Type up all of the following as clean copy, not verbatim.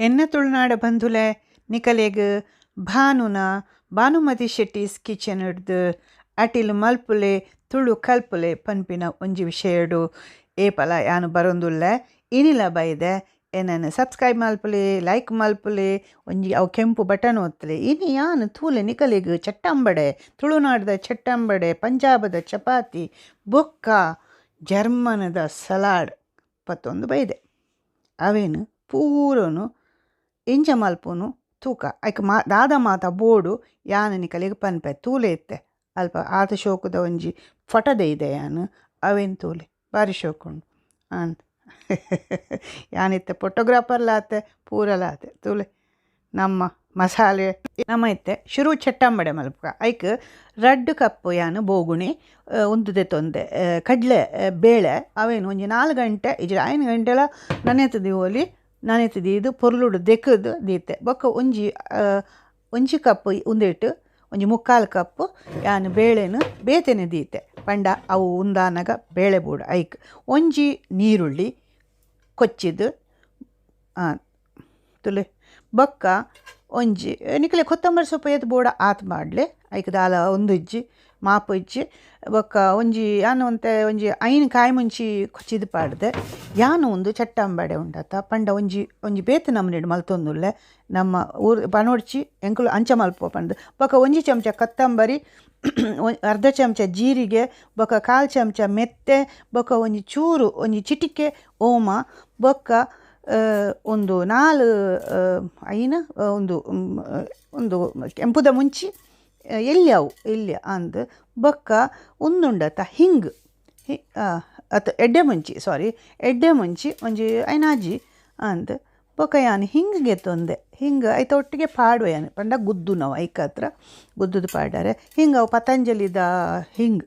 ಎನ್ನ ತುಳುನಾಡ ಬಂಧುಲೆ ನಿಕಲೆಗ್ ಭಾನುನ ಭಾನುಮತಿ ಶೆಟ್ಟೀಸ್ ಕಿಚನ್ ಹಿಡ್ದು ಅಟಿಲ್ಮಲ್ಪುಲೆ ತುಳು ಕಲ್ಪುಲೆ ಪನ್ಪಿನ ಒಂಜಿ ವಿಷಯಡು ಏಪಲ ಯಾನು ಬರೊಂದುಲ್ಲೆ ಇನಿಲ ಬೈದೆ ಏನನ್ನು ಸಬ್ಸ್ಕ್ರೈಬ್ ಮಲ್ಪುಲೆ ಲೈಕ್ ಮಲ್ಪುಲೆ ಒಂಜಿ ಅವು ಕೆಂಪು ಬಟನ್ ಒತ್ತಲೆ ಇನಿ ಯಾನು ತೂಲೆ ನಿಕಲೆಗ್ ಚಟ್ಟಂಬಡೆ ತುಳುನಾಡದ ಚಟ್ಟಂಬಡೆ ಪಂಜಾಬದ ಚಪಾತಿ ಬೊಕ್ಕ ಜರ್ಮನದ ಸಲಾಡ್ ಪತ್ತೊಂದು ಬೈದೆ ಅವೇನು ಪೂರನು ಇಂಚ ಮಲ್ಪುನು ತೂಕ ಐಕ್ ದಾದ ಮಾತ ಬೋಡು ಯಾನು ನಿಕಲೆಗ್ ಪನ್ಪೆ ತೂಲೆ ಇತ್ತೆ ಅಲ್ಪ ಆತ ಶೋಕದ ಒಂಜಿ ಫಟದೆ ಇದೆ ಯಾನು ಅವೇನು ತೂಲೆ ಭಾರಿ ಶೋಕುಂಡು ಅಂತ ಯಾನಿತ್ತೆ ಫೋಟೋಗ್ರಾಫರ್ಲಾತೆ ಪೂರಲಾತೆ ತೂಲೆ ನಮ್ಮ ಮಸಾಲೆ ನಮ್ಮ ಇತ್ತೆ ಶುರು ಚಟ್ಟಂಬಡೆ ಮಲ್ಪಕ ಐಕ್ ರಡ್ಡು ಕಪ್ಪು ಯಾನು ಬೋಗುಣಿ ಉಂದುದೆ ತೊಂದೆ ಕಡ್ಲೆ ಬೇಳೆ ಅವೇನು ಒಂಜಿ 4 ಗಂಟೆ ಇಜಿ 5 ಗಂಟೆಲ ನನೆತದಿ ಓಲಿ ನನೆತದಿ ಇದು ಪೊರ್ಲುಡು ದೆಕ್ಕದು ದೀತೆ ಬೊಕ್ಕ ಒಂಜಿ ಕಪ್ಪು ಉಂದೆಟ್ಟು ಒಂಜಿ 3/4 ಕಪ್ಪು ಯಾನು ಬೇಳೆನು ಬೇತೆನೆ ದೀತೆ ಪಂಡ ಅವು ಉಂದಾನಗ ಬೇಳೆ ಬೂಡು ಐಕ್ ಒಂಜಿ ನೀರುಳ್ಳಿ ಕೊಚ್ಚಿದ್ದು ತುಲೆ ಬೊಕ್ಕ ಒಂಜಿ ನಿಕಲೆ ಕೊತ್ತಂಬರಿ ಸೊಪ್ಪು ಎದ್ದು ಬೋಡ ಆತ್ ಮಾಡಲೆ ಐಕ್ ದಾಲ ಒಂದು ಇಜ್ಜಿ ಮಾಪು ಇಜ್ಜಿ ಬೊಕ್ಕ ಒಂಜಿ ಯಾನು ಅಂತೆ ಒಂಜಿ 5 ಕಾಯಿ ಮುಂಚಿ ಕೊಚ್ಚಿದ್ದು ಪಾಡ್ದೆ ಯಾನು ಒಂದು ಚಟ್ಟಂಬಡೆ ಉಂಡತ ಪಂಡ ಒಂಜಿ ಬೇತೆ ನಮ್ಮನೆಡು ಮಲ್ತೊಂದುಲ್ಲೆ ನಮ್ಮ ಊರು ಬನೋಡ್ಚಿ ಎಂಕುಲು ಅಂಚ ಮಲ್ಪ ಪಂಡ ಬೊಕ್ಕ ಒಂಜಿ ಚಮಚ ಕೊತ್ತಂಬರಿ ಅರ್ಧ ಚಮಚ ಜೀರಿಗೆ ಬೊಕ್ಕ 1/4 ಚಮಚ ಮೆತ್ತೆ ಬೊಕ್ಕ ಒಂಜಿ ಚೂರು ಒಂಜಿ ಚಿಟಿಕೆ ಓಮ ಬೊಕ್ಕ ಒಂದು 4 ಐನ ಒಂದು ಕೆಂಪುದ ಮುಂಚಿ ಎಲ್ಯ ಅಂದ್ ಬೊಕ್ಕ ಉಂದುಂಡತ ಹಿಂಗ್ ಎಡ್ಡೆ ಮುಂಚಿ ಒಂಜಿ ಐನಾಜಿ ಅಂದ್ ಬೊಕ್ಕ ಯಾನು ಹಿಂಗೆ ತೊಂದೆ ಹಿಂಗೆ ಐತ ಒಟ್ಟಿಗೆ ಪಾಡುವೆ ಯಾನು ಪಂಡ ಗುದ್ದು ನಾವು ಐಕ ಹತ್ರ ಗುದ್ದುದು ಪಾಡ್ಯಾರೆ ಹಿಂಗೆ ಅವು ಪತಂಜಲಿದ ಹಿಂಗ್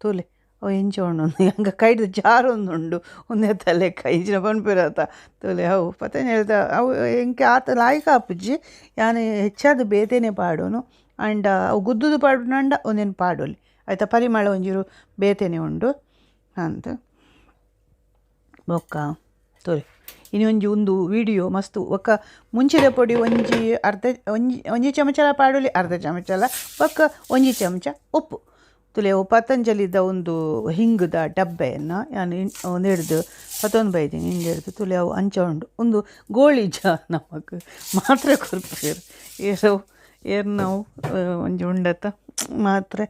ತೂಲೆ ಅವು ಎಂಚ ಉಂಡು ಹಂಗೆ ಕೈಡ್ದು ಜಾರೊಂದುಂಡು ಒಂದೇ ತಲೆ ಕೈಜಿನ ಪನ್ಪಿರತ್ತ ತೂಲೆ ಅವು ಪತಂಜಲಿದ ಅವು ಎಂಕೆ ಆತ ಲಾಯ್ಕ ಆಪುಜ್ಜಿ ಯಾನು ಹೆಚ್ಚಾದ ಬೇತೆನೆ ಪಾಡೋನು ಅಂಡ ಅವು ಗುದ್ದುದು ಪಾಡುನಂಡ ಒಂದೇನು ಪಾಡೋಲಿ ಆಯ್ತಾ ಪರಿಮಳ ಒಂಜೀರು ಬೇತೆನೆ ಉಂಡು ಅಂತ ಬೊಕ್ಕ ತೋರಿ ಇನ್ನೊಂಜಿ ಒಂದು ವಿಡಿಯೋ ಮಸ್ತು ಒಕ್ಕ ಮುಂಚಿದ ಪೊಡಿ ಒಂಜಿ ಚಮಚಲ ಪಾಡೋಲಿ ಅರ್ಧ ಚಮಚಲ ಬೊಕ್ಕ ಒಂಜಿ ಚಮಚ ಉಪ್ಪು ತುಲೆ ಪತಂಜಲಿದ ಒಂದು ಹಿಂಗದ ಡಬ್ಬೆಯನ್ನು ನಾನು ಒಂದು ಹಿಡ್ದು 11 ಬೈದೀನಿ ಹಿಂಗೆ ಹಿಡ್ದು ತುಲೆ ಅವು ಅಂಚ ಉಂಡು ಒಂದು ಗೋಳಿಜ ನಮಕ್ ಮಾತ್ರೆ ಕೊರ್ಪೇರು ಏರು ನಾವು ಒಂಜಿ ಉಂಡತ ಮಾತ್ರೆ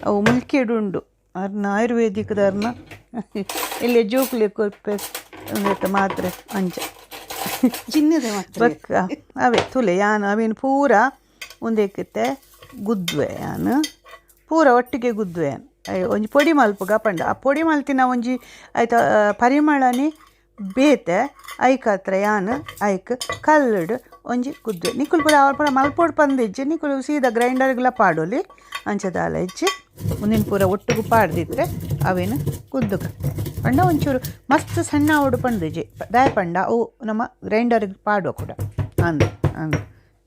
ಅವು ಮುಲ್ಕೆಡುಂಡು ಅರ್ನ ಆಯುರ್ವೇದಿಕದ ಅರ್ನ ಇಲ್ಲೇ ಜೋಕ್ಲೆ ಕೊರ್ಪೇರು ಒಂದೆತ್ತ ಮಾತ್ರೆ ಅಂಚ ಚಿನ್ನದ ಮಾತ್ರೆ ಬಕ್ಕ ಅವೇ ತುಲೆ ಯಾನು ಅವೇನು ಪೂರ ಒಂದೇಕತ್ತೆ ಗುದ್ವೆ ಯಾನು ಪೂರ ಒಟ್ಟಿಗೆ ಗುದ್ವೆ ಯಾನು ಒಂಜಿ ಪೊಡಿ ಮಲ್ಪುಗ ಪಂಡ ಆ ಪೊಡಿ ಮಲ್ತಿನ ಒಂಜಿ ಆಯ್ತಾ ಪರಿಮಳನಿ ಬೇತೆ ಐಕ್ ಹತ್ರ ಯಾನು ಐಕ್ ಕಲ್ಲುಡು ಒಂಜಿ ಗುದ್ವೆ ನಿಕುಲು ಪೂರ ಅವ್ರ ಪೂರ ಮಲ್ಪೋಡು ಪಂದಿಜ್ಜಿ ನಿಕುಲು ಸೀದಾ ಗ್ರೈಂಡರ್ಗೆಲ್ಲ ಪಾಡೋಲಿ ಅಂಚದಾಲ ಇಜ್ಜಿ ಮುಂದಿನ ಪೂರ ಒಟ್ಟಿಗೂ ಪಾಡ್ದಿದ್ರೆ ಅವೇನು ಗುದ್ದು ಕತ್ತೆ ಪಂಡ ಒಂಚೂರು ಮಸ್ತ್ ಸಣ್ಣ ಓಡು ಪಂದಿಜ್ಜಿ ದಾಯ ಪಂಡ ಅವು ನಮ್ಮ ಗ್ರೈಂಡರ್ಗೆ ಪಾಡುವ ಕೂಡ ಅಂದು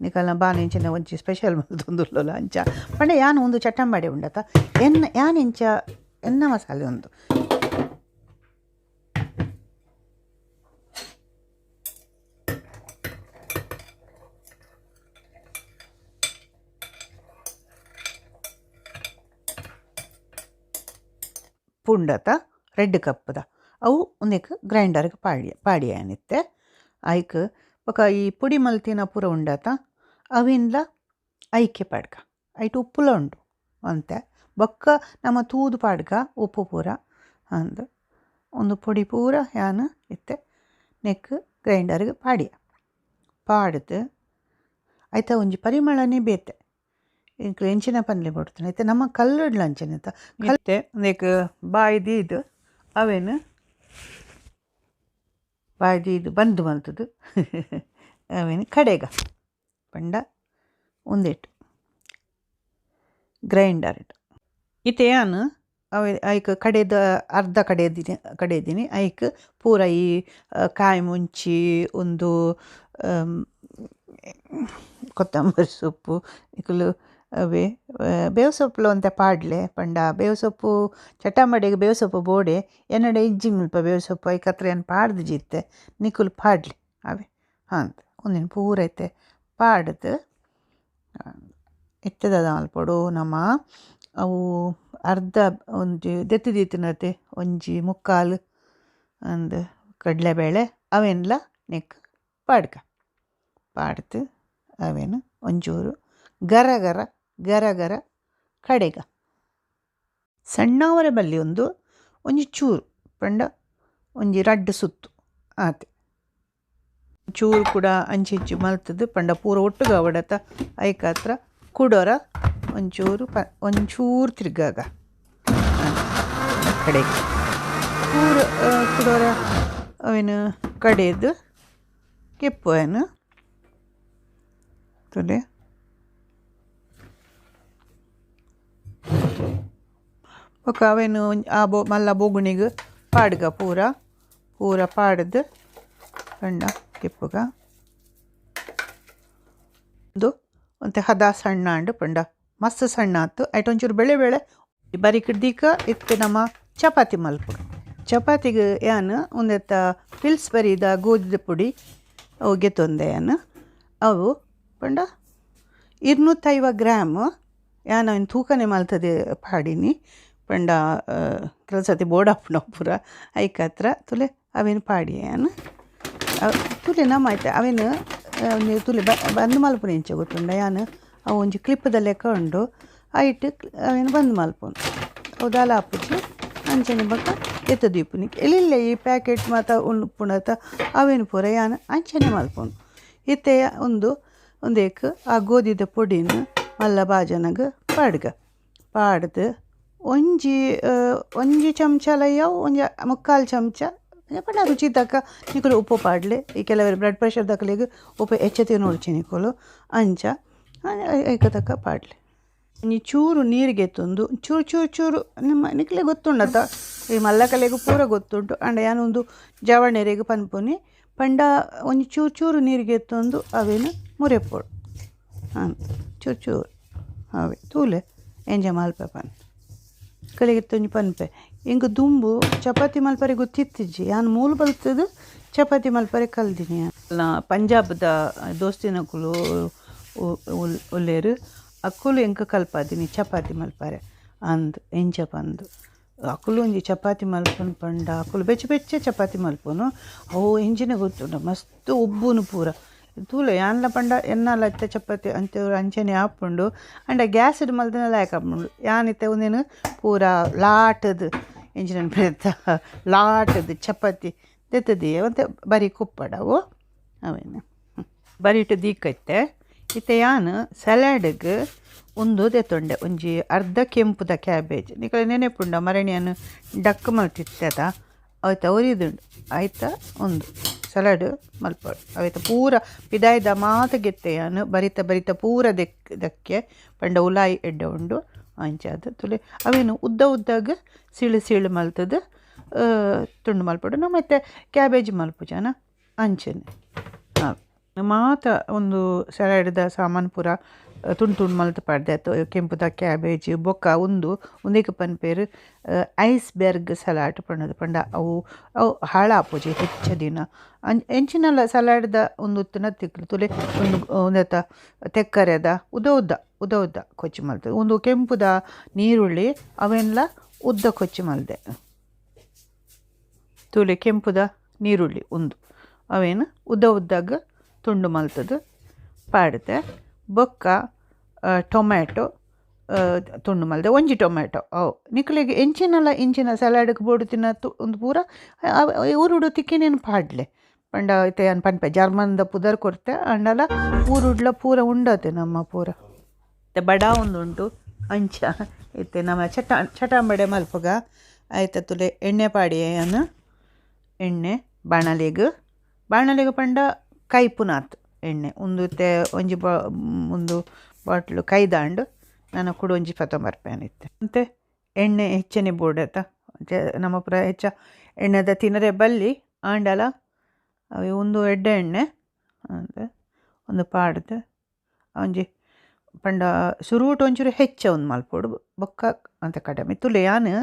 ನಿಕಲ್ನ ಬಾನೆಂಚಿನ ಒಂಚಿ ಸ್ಪೆಷಲ್ ಮಲ್ತೊಂದುಲ್ಲ ಅಂಚ ಪಂಡ ಯಾನು ಒಂದು ಚಟ್ಟಂಬಡೆ ಉಂಡತ ಯಾನೆಂಚ ಎನ್ನ ಮಸಾಲೆ ಒಂದು ಪುಂಡತ ರೆಡ್ ಕಪ್ಪದ ಅವು ಒಂದಕ್ಕೆ ಗ್ರೈಂಡರ್ಗೆ ಪಾಡಿಯಾನಿತ್ತೆ ಐಕ್ ಬೊಕ ಈ ಪುಡಿ ಮಲ್ತಿನ ಪೂರ ಉಂಡತ ಅವಿನ್ಲ ಐಕೆ ಪಾಡ್ಕ ಐಟು ಉಪ್ಪುಲ ಉಂಡು ಅಂತೆ ಬೊಕ್ಕ ನಮ್ಮ ತೂದು ಪಾಡ್ಕ ಉಪ್ಪು ಪೂರ ಅಂದು ಒಂದು ಪುಡಿ ಪೂರ ಯಾನು ಇತ್ತೆ ನೆಕ್ ಗ್ರೈಂಡರ್ಗೆ ಪಾಡ್ದು ಆಯ್ತಾ ಒಂಜಿ ಪರಿಮಳನೇ ಬೇತೆ ಇಂಕ್ ಎಂಚಿನ ಪನ್ಲೆ ಬಿಡ್ತಾನೆ ಆಯ್ತಾ ನಮ್ಮ ಕಲ್ಲುಡ್ಲ ಅಂಚನೆ ಅಂತ ಕಲ್ತೆ ಒಂದೇಕ ಬಾಯ್ದು ಇದು ಅವೇನು ಬಾಯ್ದು ಇದು ಬಂದು ಮಲ್ತದು ಅವೇನು ಕಡೆಗ ಪಂಡ ಒಂದೇಟು ಗ್ರೈಂಡರ್ ಇತ್ತೆ ಯಾನು ಅವೆ ಐಕ್ ಕಡೆದ ಅರ್ಧ ಕಡೆದೀನಿ ಐಕ್ ಪೂರ ಈ ಕಾಯಿ ಮುಂಚಿ ಒಂದು ಕೊತ್ತಂಬರಿ ಸೊಪ್ಪು ಇಕುಲು ಅವೇ ಬೇವು ಸೊಪ್ಪು ಅಂತ ಪಾಡ್ಲೆ ಪಂಡ ಬೇವು ಸೊಪ್ಪು ಚಟ್ಟಂಬಡೆಗೆ ಬೇವು ಸೊಪ್ಪು ಬೋಡೆ ಎನ್ನಡೆ ಇಜ್ಜಿ ಮುಲ್ಪ ಬೇವು ಸೊಪ್ಪು ಐಕತ್ರ ಏನು ಪಾಡ್ದು ಜಿತ್ತೆ ನಿಕುಲು ಪಾಡ್ಲಿ ಅವೇ ಹಾಂ ಒಂದಿನ ಪೂರ ಐತೆ ಪಾಡ್ದು ಎತ್ತದ ಮಲ್ಪೊಡು ನಮ್ಮ ಅವು ಅರ್ಧ ಒಂಜಿ ದೆತ್ತಿದೀತಿನತೆ ಒಂಜಿ ಮುಕ್ಕಾಲು ಒಂದು ಕಡಲೆಬೇಳೆ ಅವೆನ್ಲ ನೆಕ್ ಪಾಡ್ದು ಅವೇನು ಒಂಚೂರು ಗರ ಗರ ಕಡೆಗ ಸಣ್ಣವರ ಬಲ್ಲಿ ಒಂಜಿ ಚೂರು ಪಂಡ ಒಂಜಿ ರಡ್ಡು ಸುತ್ತು ಆತೆ ಚೂರು ಕೂಡ ಅಂಚಿ ಮಲ್ತದ್ದು ಪಂಡ ಪೂರ ಒಟ್ಟುಗ ಅವಡತ ಐಕ ಹತ್ರ ಕುಡೋರ ಒಂಚೂರು ತಿರ್ಗಾಗ ಕಡೆಗೆ ಪೂರ ಕುಡೋರ ಅವೇನು ಕಡೆದು ಕೆಪ್ಪು ಏನು ತುಲೆ ಒಕ್ಕ ಅವೇನು ಆ ಮಲ್ಲ ಬೋಗುಣಿಗೆ ಪಾಡ್ಗ ಪೂರ ಪಾಡ್ದು ಪಂಡ ಕೆಪ್ಪುಗ ಒಂತೆ ಹದ ಸಣ್ಣ ಅಂಡು ಪಂಡ ಮಸ್ತ್ ಸಣ್ಣ ಆಯ್ತು ಐಟ್ ಒಂಚೂರು ಬೇಳೆ ಬರೀ ಕಿಡ್ದೀಕ ಇತ್ತು ನಮ್ಮ ಚಪಾತಿ ಮಲ್ಪು ಚಪಾತಿಗೆ ಯಾನು ಒಂದೆತ್ತ ಪಿಲ್ಸ್ ಬರೀದ ಗೋಧಿದ ಪುಡಿ ಅವು ಗೆತ್ತೊಂದೆ ಯಾನು ಅವು ಪಂಡ 250 ಗ್ರಾಮ್ ಯಾನು ಅವನು ತೂಕನೇ ಮಲ್ತದೆ ಪಾಡಿನಿ ಪಂಡ ಕೆಲಸತಿ ಬೋಡಪ್ಪನ ಪೂರ ಐಕ ಹತ್ರ ತುಲೆ ಅವೇನು ಪಾಡಿ ಯಾನು ತುಲೆ ನಮ್ಮ ಆಯ್ತು ಅವೇನು ತುಲೆ ಬಂದು ಮಲ್ಪುನ ಇಂಚೆ ಗೊತ್ತುಂಡ ಯಾನು ಅವು ಒಂಜಿ ಕ್ಲಿಪ್ಪದಲ್ಲೇ ಕಂಡು ಐಟ್ ಅವೇನು ಬಂದು ಮಲ್ಪುನು ಅವು ದಾಲ ಹಾಪುಚ್ಚಿ ಅಂಚನೆ ಬಕ್ಕ ಎತ್ತದೀಪುನಿ ಎಲ್ಲಿಲ್ಲ ಈ ಪ್ಯಾಕೆಟ್ ಮಾತ ಉಣ್ಪುಣತ ಅವೇನು ಪೂರ ಯಾನು ಅಂಚನೆ ಮಲ್ಪುನು ಇತ್ತೆ ಒಂದೇಕ್ ಆ ಗೋಧಿದ ಪುಡಿನ ಮಲ್ಲ ಬಾಜನಗ ಪಾಡ್ದು ಒಂಜಿ ಚಮಚಲಯ್ಯ ಒಂಜಿ ಮುಕ್ಕಾಲು ಚಮಚ ಪಂಡ ರುಚಿ ತಕ್ಕ ನಿಕಲು ಉಪ್ಪು ಪಾಡ್ಲೆ ಈ ಕೆಲವರು ಬ್ಲಡ್ ಪ್ರೆಷರ್ ತಕ್ಕಲಿಗೆ ಉಪ್ಪು ಹೆಚ್ಚತಿ ನೋಡ್ಚಿ ನಿಕಲು ಅಂಚ ಐಕ ತಕ್ಕ ಪಾಡ್ಲೆ ಒಂಜಿ ಚೂರು ನೀರಿಗೆ ತಂದು ಚೂರು ನಿಮ್ಮ ನಿಕ್ಲೆ ಗೊತ್ತುಂಡತ ಈ ಮಲ್ಲ ಕಲೆಗೂ ಪೂರ ಗೊತ್ತುಂಟು ಅಂಡ ಯಾನೊಂದು ಜವಣೆರೆಗೆ ಪನ್ಪುನಿ ಪಂಡ ಒಂಜಿ ಚೂರು ನೀರಿಗೆ ತಂದು ಅವೇನು ಮುರೆಪೋಡು ಚೂರು ಅವೇ ತೂಲೆ ಎಂಜ ಮಲ್ಪೆ ಪನ್ ಕಲೆಗೆ ತೊಂಜಿ ಪನ್ಪೆ ಹಿಂಗೆ ದುಂಬು ಚಪಾತಿ ಮಲ್ಪರೆ ಗೊತ್ತಿತ್ತಿಜ್ಜಿ ಯಾನು ಮೂಲ ಬಲ್ತದು ಚಪಾತಿ ಮಲ್ಪರೆ ಕಲ್ದಿನಿ ಪಂಜಾಬ್ದ ದೋಸ್ತಿನಕುಲು ಒಲ್ಲೇರು ಅಕ್ಕುಲು ಎಂಕ ಕಲ್ಪಾದಿನಿ ಚಪಾತಿ ಮಲ್ಪರೆ ಅಂದು ಎಂಚ ಪಂದು ಅಕ್ಕುಲು ಒಂಜಿ ಚಪಾತಿ ಮಲ್ಪನು ಪಂಡ ಅಕ್ಕುಲು ಬೆಚ್ಚ ಚಪಾತಿ ಮಲ್ಪನು ಅವು ಎಂಚಿನ ಗೊತ್ತುಂಡ ಮಸ್ತ್ ಉಬ್ಬುನು ಪೂರ ತೂಲೆ ಯಾನ್ಲ ಪಂಡ ಎನ್ನಲ ಇತ್ತ ಚಪಾತಿ ಅಂತೇವ್ರು ಅಂಚನೆ ಹಾಪುಂಡು ಅಂಡ ಗ್ಯಾಸ್ ಇಡು ಮಲ್ದನೆಲ್ಲ ಹಾಕಪ್ಪುಂಡು ಯಾನಿತ್ತೆ ಒಂದೇನು ಪೂರ ಲಾಟದು ಎಂಚಿನ ಪ್ರೇತ ಲಾಟದು ಚಪಾತಿ ತೆತ್ತದಿ ಮತ್ತೆ ಬರೀ ಕುಪ್ಪಡವು ಅವೇನು ಬರೀಟು ದೀಕೈತೆ ಇತ್ತೆ ಯಾನು ಸಲಾಡ್ಗೆ ಒಂದು ತೆತ್ತೊಂಡೆ ಒಂಜಿ ಅರ್ಧ ಕೆಂಪುದ ಕ್ಯಾಬೇಜ್ ನಿಕಲೆ ನೆನೆಪುಂಡ ಮರಣಿಯನ್ನು ಡಕ್ ಮಲ್ತಿತ್ತದ ಆಯ್ತು ಅವರಿದುಂಡು ಆಯ್ತಾ ಒಂದು ಸಲಾಡ್ ಮಲ್ಪಾಡು ಆಯ್ತು ಪೂರ ಪಿದಾಯ್ದ ಮಾತ ಗೆತ್ತೆಯಾನು ಬರಿತ ಪೂರ ದಕ್ಕೆ ಪಂಡ ಉಲಾಯಿ ಎಡ್ಡೆ ಉಂಡು ಅಂಚಾದ ತುಲೆ ಅವೇನು ಉದ್ದಾಗ ಸೀಳು ಮಲ್ತದ ತುಂಡು ಮಲ್ಪಡು ನಮ್ಮ ಮತ್ತೆ ಕ್ಯಾಬೇಜ್ ಮಲ್ಪು ಜನ ಅಂಚನೆ ಮಾತ ಒಂದು ಸಲಾಡ್ದ ಸಾಮಾನು ಪೂರ ತುಂಡು ಮಲ್ತು ಪಾಡ್ದೆ ಆಯ್ತು ಕೆಂಪುದ ಕ್ಯಾಬೇಜ್ ಬೊಕ್ಕ ಒಂದೇಕ ಪನ್ಪೇರು ಐಸ್ಬೆರ್ಗ್ ಸಲಾಡ್ ಪಂಡ ಅವು ಹಾಳಾಪುಜಿ ಹೆಚ್ಚ ದಿನ ಎಂಚಿನಲ್ಲ ಸಲಾಡ್ದ ಒಂದು ಉತ್ತನ ತಿಕ್ಕಲು ತುಲೆ ಒಂದೆತ್ತ ತೆಕ್ಕರೆದ ಉದ್ದ ಕೊಚ್ಚಿ ಮಲ್ತದೆ ಒಂದು ಕೆಂಪುದ ನೀರುಳ್ಳಿ ಅವೆಲ್ಲ ಉದ್ದ ಕೊಚ್ಚಿ ಮಲ್ದೆ ತುಲೆ ಕೆಂಪುದ ನೀರುಳ್ಳಿ ಅವೇನು ಉದ್ದಾಗ ತುಂಡು ಮಲ್ತದು ಪಾಡುತ್ತೆ ಬೊಕ್ಕ ಟೊಮ್ಯಾಟೊ ತುಂಡು ಮಲ್ದೆ ಒಂಜಿ ಟೊಮ್ಯಾಟೊ ಅವು ನಿಕ್ಲಿಗೆ ಇಂಚಿನ ಸಲಾಡ್ಗೆ ಬೋಡು ತಿನ್ನತ್ತು ಒಂದು ಪೂರ ಊರುಡು ತಿಕ್ಕಿನೇನು ಪಾಡ್ಲೆ ಪಂಡ ಐತೆ ಅನ್ ಪನ್ಪೆ ಜರ್ಮನ್ದ ಪುದರ್ ಕೊಡ್ತೆ ಅಂಡಲ ಊರುಡ್ಲ ಪೂರ ಉಂಡತೆ ನಮ್ಮ ಪೂರ ಮತ್ತು ಬಡ ಉಂಟು ಅಂಚ ಐತೆ ನಮ್ಮ ಚಟಾಂಬಡೆ ಮಲ್ಪಗ ಆಯ್ತು ತುಲೆ ಎಣ್ಣೆ ಪಾಡಿಯನ್ನು ಎಣ್ಣೆ ಬಾಣಲೆಗೆ ಪಂಡ ಕೈಪುನಾತ್ ಎಣ್ಣೆ ಒಂಜಿ ಒಂದು ಬಾಟ್ಲು ಕೈದಾಂಡು ನಾನು ಕೂಡ ಒಂಜಿ 20 ರೂಪಾಯಿ ಇತ್ತೆ ಮತ್ತು ಎಣ್ಣೆ ಹೆಚ್ಚನೆ ಬೋಡತ್ತ ನಮ್ಮ ಪುರ ಹೆಚ್ಚ ಎಣ್ಣೆದ ತಿನ್ನರೆ ಬಲ್ಲಿ ಆಂಡಲ ಅವು ಒಂದು ಎಡ್ಡೆ ಎಣ್ಣೆ ಅಂದರೆ ಒಂದು ಪಾಡ್ದು ಒಂಜಿ ಪಂಡ ಸುರುಟು ಒಂಚೂರು ಹೆಚ್ಚ ಒಂದು ಮಲ್ಪೋಡು ಬೊಕ್ಕ ಅಂತ ಕಡಿಮೆ ತುಲೆ ಯಾನು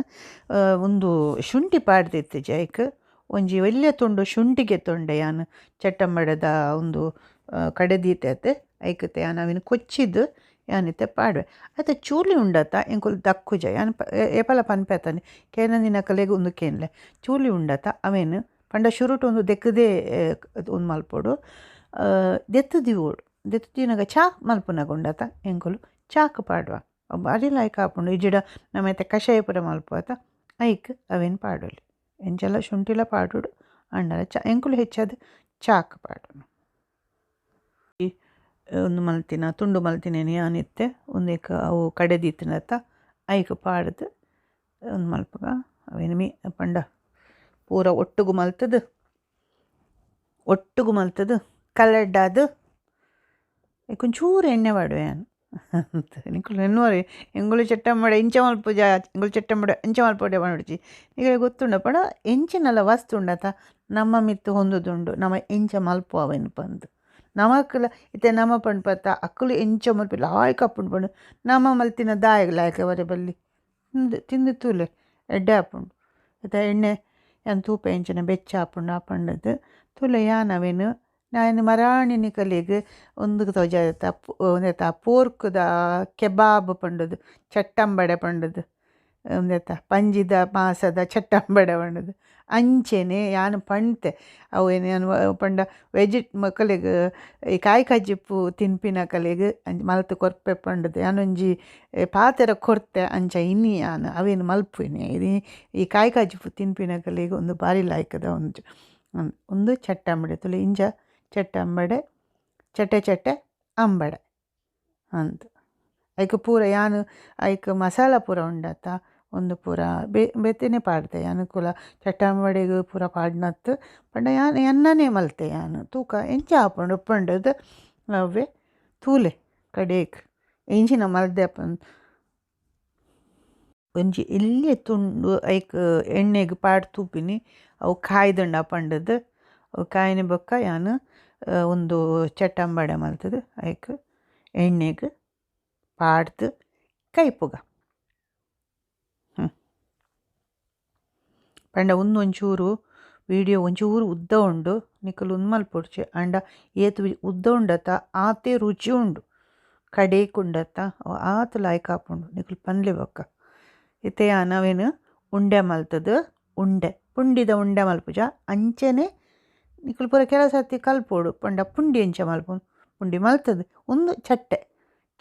ಒಂದು ಶುಂಠಿ ಪಾಡ್ದಿತ್ತು ಜೈಕ್ ಒಂಜಿ ಒಳ್ಳೆ ತುಂಡು ಶುಂಠಿಗೆ ತೊಂಡೆ ಯಾನು ಚಟ್ಟಂಬಡದ ಒಂದು ಕಡೆದೀತೆ ಐಕತೆ ನಾವಿನ ಕೊಚ್ಚಿದ್ದು ಯಾನಿತ್ತೆ ಪಾಡ್ವೆ అయితే ಚೂಲಿ ಉಂಡತ ಎಂಕುಲು ದಕ್ಕುಜ ಯಾನ್ ಏಪಲ ಪನ್ಪೆತನೆ ಕೇನಂದಿನ ಕಲೆಗೆ ಒಂದು ಕೇನ್ಲೆ ಚೂಲಿ ಉಂಡತ ಅವೇನು ಪಂಡ ಶುರುಟು ಒಂದು ದೆಕ್ಕದೆ ಒಂದು ಮಲ್ಪೊಡು ದೆತ್ತುದಿವೋಡು ದೆತ್ತುದಿನಾಗ ಚಾ ಮಲ್ಪುನಾಗ ಉಂಡತ ಎಂಕುಲು ಚಾಕ್ ಪಾಡ್ವ ಬಾರಿ ಲಾಯ್ಕ್ ಆಪುಂಡು ಇಜಿಡ ನಮ್ಮೈತೆ ಕಷಾಯ ಪುರ ಮಲ್ಪುವತ ಐಕ್ ಅವೇನು ಪಾಡೋಲಿ ಎಂಚೆಲ್ಲ ಶುಂಠಿಲ ಪಾಡುಡು ಅಂಡಲ ಎಂಕುಲು ಹೆಚ್ಚದು ಚಾಕ್ ಪಾಡು ಒಂದು ಮಲ್ತಿನ ತುಂಡು ಮಲ್ತಿನೇನೆ ಯಾನಿತ್ತೆ ಒಂದೇಕ ಅವು ಕಡೆದಿತ್ತಿನತ್ತ ಐಕ್ ಪಾಡ್ದು ಒಂದು ಮಲ್ಪಗ ಅವೇನು ಪಂಡ ಪೂರ ಒಟ್ಟುಗು ಮಲ್ತದು ಕಲ್ಲಡ್ಡಾದು ಒಂಚೂರು ಎಣ್ಣೆ ಪಾಡುವೆ ನಾನು ಅಂತ ನಿಂಕುಲು ಎನ್ನುವರಿ ಎಂಗುಳು ಚಟ್ಟಂಬಡೆ ಇಂಚ ಮಲ್ಪುಜ ಎಂಗುಳು ಚಟ್ಟಂಬಡೆ ಇಂಚ ಮಲ್ಪೊಡೆ ಮಾಡಿಡ್ಚಿ ಈಗ ಗೊತ್ತುಂಡ ಪಡ ಎಂಚಿನಲ್ಲ ವಸ್ತು ಉಂಡತ ನಮ್ಮ ಮಿತ್ತು ಹೊಂದುದುಂಡು ನಮ್ಮ ಎಂಚ ಮಲ್ಪುವೆನು ಪಂದು ನಮಕ್ಕಲ ಇತ್ತೆ ನಮ್ಮ ಪಂಡ್ಪತ್ತ ಅಕ್ಕಲು ಎಂಚ ಮಲ್ಪಿ ಲಾಯ್ಕ ಅಪ್ಪುಂಡು ಪಂಡು ನಮ್ಮ ಮಲ್ತಿನ ದಾಯಿಗೆ ಲಾಯ್ಕ ಅವರೆ ಬಲ್ಲಿ ತಿಂದು ತೂಲೆ ಎಡ್ಡೆ ಹಾಪುಂಡು ಇತ್ತೆ ಎಣ್ಣೆ ಯಾನ್ ತೂಪ ಎಂಚಿನ ಬೆಚ್ಚ ಹಾಪುಂಡು ಹಾಪಂಡದು ತೂಲೆ ಯಾನವೇನು ನಾನು ಮರಾಣಿನಿ ಕಲೆಗೆ ಒಂದು ತೋಜಾತ ಒಂದೇತ ಪೋರ್ಕ್ದ ಕೆಬಾಬ್ ಪಂಡದು ಚಟ್ಟಂಬಡೆ ಪಂಡದು ಒಂದೇತ ಪಂಜಿದ ಮಾಸದ ಚಟ್ಟಂಬಡೆ ಪಂಡದು ಅಂಚೆನೆ ಯಾನು ಪಣ್ತೆ ಅವು ಏನು ನಾನು ಪಂಡ ಕಲೆಗೆ ಈ ಕಾಯಿ ಕಜ್ಜಿಪ್ಪು ತಿನ್ಪಿನ ಕಲೆಗೆ ಮಲ್ತು ಕೊರ್ಪೆ ಪಂಡದು ಯಾನೊಂಜಿ ಪಾತೆರ ಕೊರ್ತೆ ಅಂಚ ಇನ್ನಿ ಯಾನು ಅವೇನು ಮಲ್ಪುನೆ ಇದು ಈ ಕಾಯಿ ಕಜ್ಜಿಪ್ಪು ತಿನ್ಪಿನ ಕಲೆಗೆ ಒಂದು ಬಾರಿ ಲಾಯ್ಕದ ಒಂದು ಚಟ್ಟಂಬಡೆ ತುಳು ಇಂಜ ಚಟ್ಟಂಬಡೆ ಚಟ್ಟೆ ಅಂಬಡೆ ಅಂತ ಐಕ್ ಪೂರ ಯಾನು ಐಕ್ ಮಸಾಲ ಪೂರ ಉಂಡತ ಒಂದು ಪೂರ ಬೆತ್ತನೆ ಪಾಡ್ತೆ ಅನುಕೂಲ ಚಟ್ಟಂಬಡೆಗೆ ಪೂರ ಪಾಡ್ನತ್ತು ಪಂಡ ಯಾನು ಎನ್ನನೇ ಮಲ್ತೆ ಯಾನು ತೂಕ ಎಂಚ ಹಾಪುಂಡು ಉಪ್ಪಂಡದು ಅವೇ ತೂಲೆ ಕಡೇಕ್ ಎಂಚಿನ ಮಲ್ದೆ ಒಂಜಿ ಇಲ್ಲೇ ತುಂಡು ಐಕ್ ಎಣ್ಣೆಗೆ ಪಾಡ್ ತೂಪಿನಿ ಅವು ಕಾಯ್ದುಂಡು ಹಾಪಂಡದು ಅವು ಕಾಯಿನ ಬೊಕ್ಕ ಯಾನು ಒಂದು ಚಟ್ಟಂಬಡೆ ಮಲ್ತದು ಐಕ್ ಎಣ್ಣೆಗೆ ಪಾಡ್ದು ಕೈಪುಗ ಪಂಡ ಒಂಚೂರು ವೀಡಿಯೋ ಒಂಚೂರು ಉದ್ದ ಉಂಡು ನಿಕ್ಕಲು ಒಂದು ಮಲ್ಪೊಡ್ಚೆ ಅಂಡ ಏತು ಉದ್ದ ಉಂಡತ ಆತೆ ರುಚಿ ಉಂಡು ಕಡೇಕುಂಡತ್ತ ಆತು ಲಾಯ್ಕ್ ಹಾಪುಂಡು ನಿಕ್ಕಲು ಪನ್ಲೆ ಬೊಕ್ಕ ಇತ್ತೆ ನಾವೇನು ಉಂಡೆ ಮಲ್ತದು ಉಂಡೆ ಪುಂಡಿದ ಉಂಡೆ ಮಲ್ಪುಜ ಅಂಚೆನೆ ನಿಕ್ಕಲು ಪೂರ ಕೆಲಸ ಸರ್ತಿ ಕಲ್ಪೋಡು ಪಂಡ ಪುಂಡಿ ಎಂಚ ಮಲ್ಪುಂಡು ಪುಂಡಿ ಮಲ್ತದು ಒಂದು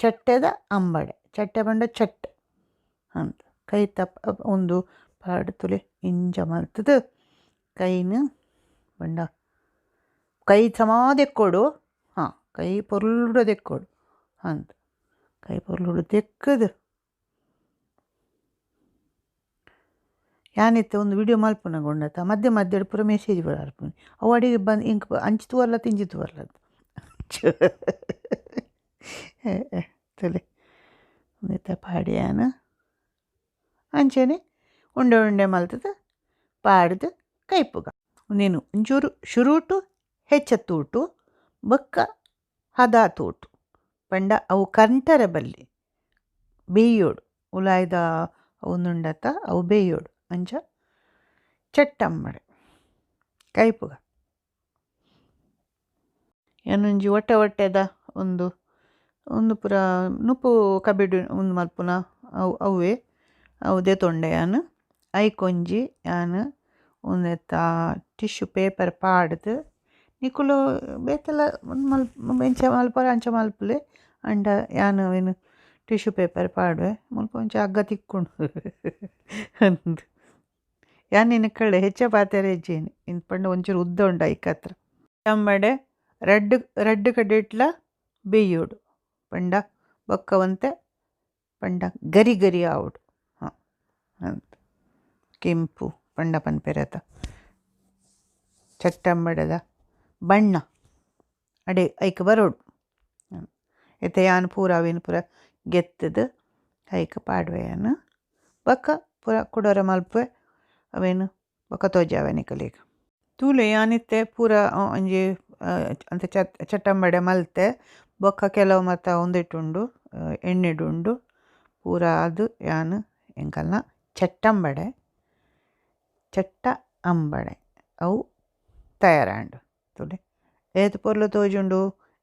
ಚಟ್ಟೆದ ಅಂಬಡೆ ಚಟ್ಟೆ ಪಂಡ ಚಟ್ಟೆ ಅಂತ ಕೈ ತಪ್ಪ ಒಂದು ಪಾಡು ತುಲೆ ಇಂಚ ಮಲ್ತದು ಕೈನು ಪಂಡ ಕೈ ಸಮಾದೆಕ್ಕೋಡು ಹಾಂ ಕೈ ಪೊರ್ಲುಡ ದೆಕ್ಕೋಡು ಅಂತ ಕೈ ಪೊರ್ಲುಡು ದೆಕ್ಕದು ಯಾನಿತ್ತೆ ಒಂದು ವಿಡಿಯೋ ಮಲ್ಪುನಗೊಂಡತ ಮಧ್ಯೆ ಪೂರ ಮೆಸೇಜ್ ಬರಾರ್ಪುನಿ ಅವು ಅಡಿಗೆ ಬಂದು ಇಂಕ್ ಅಂಚಿತು ಬರ್ಲ ತಿಂಜಿತು ಬರ್ಲದು ತಲೆ ಒಂದಿತ್ತ ಪಾಡ್ಯಾನ ಅಂಚೆನೆ ಉಂಡೆ ಮಲ್ತದ ಪಾಡ್ದು ಕೈಪುಗ ನೀನು ಒಂಚೂರು ಶುರುಟು ಹೆಚ್ಚತ್ತೂಟು ಬೊಕ್ಕ ಹದ ತೂಟು ಪಂಡ ಅವು ಕಂಟರ ಬಲ್ಲಿ ಬೇಯೋಡು ಉಲಾಯ್ದ ಅವನುಂಡತ ಅವು ಬೇಯೋಡು ಅಂಚ ಚಟ್ಟಂಬಡೆ ಕೈಪುಗ ಏನೊಂಜಿ ಹೊಟ್ಟೆದ ಒಂದು ಪೂರ ನುಪ್ಪು ಕಬ್ಬಿಡು ಒಂದು ಮಲ್ಪುನ ಅವೇ ಅವುದೇ ತೊಂಡೆ ಯಾನು ಐಕೊಂಜಿ ಯಾನು ಒಂದೆತ್ತ ಟಿಶ್ಯೂ ಪೇಪರ್ ಪಾಡ್ದು ನಿಕ್ಕುಲು ಬೇತೆಲ್ಲ ಎಂಚ ಮಲ್ಪರ ಅಂಚ ಮಲ್ಪುಲೆ ಅಂಡ ಯಾನು ಏನು ಟಿಶ್ಯೂ ಪೇಪರ್ ಪಾಡುವೆ ಮುಲ್ಪ ಒಂಚ ಹಗ್ಗ ತಿಕ್ಕೊಂಡು ಅಂದು ಯಾನು ನಿನ್ನ ಕಡೆ ಹೆಚ್ಚ ಪಾತೆರೆ ಹೆಜ್ಜೇನು ಇನ್ನು ಪಂಡ ಒಂಚೂರು ಉದ್ದ ಉಂಡು ಐಕತ್ರ ಚಂಬಡೆ ರಡ್ಡು ಕಡೆ ಬೇಯೋಡು ಪಂಡ ಬೊಕ್ಕವಂತೆ ಪಂಡ ಗರಿ ಆವುಡು ಹಾಂ ಅಂತ ಕೆಂಪು ಪಂಡ ಪನ್ಪೆರತ ಚಟ್ಟಂಬಡದ ಬಣ್ಣ ಅಡೆ ಐಕ್ ಬರೋಡು ಎತ್ತೆ ಯಾನು ಪೂರ ಅವೇನು ಪೂರ ಗೆತ್ತದು ಐಕ ಪಾಡ್ವೆಯನು ಬೊಕ್ಕ ಪೂರ ಕುಡೋರ ಮಲ್ಪೆ ಅವೇನು ಬೊಕ್ಕ ತೋಜಾವೆ ನಿಕಲೀಗ ತೂಲೆ ಯಾನಿತ್ತೆ ಪೂರ ಒಂಜಿ ಅಂತ ಚಟ್ಟಂಬಡೆ ಮಲ್ತೆ ಬೊಕ್ಕ ಕೆಲವು ಮತ್ತ ಒಂದಿಟ್ಟುಂಡು ಎಣ್ಣೆಡುಂಡು ಪೂರ ಅದು ಯಾನು ಎಂಕಲ್ನ ಚಟ್ಟಂಬಡೆ ಚಟ್ಟ ಅಂಬಡೆ ಅವು ತಯಾರಾಂಡು ತುಲೆ ಏತು ಪೊರ್ಲು ತೋಜುಂಡು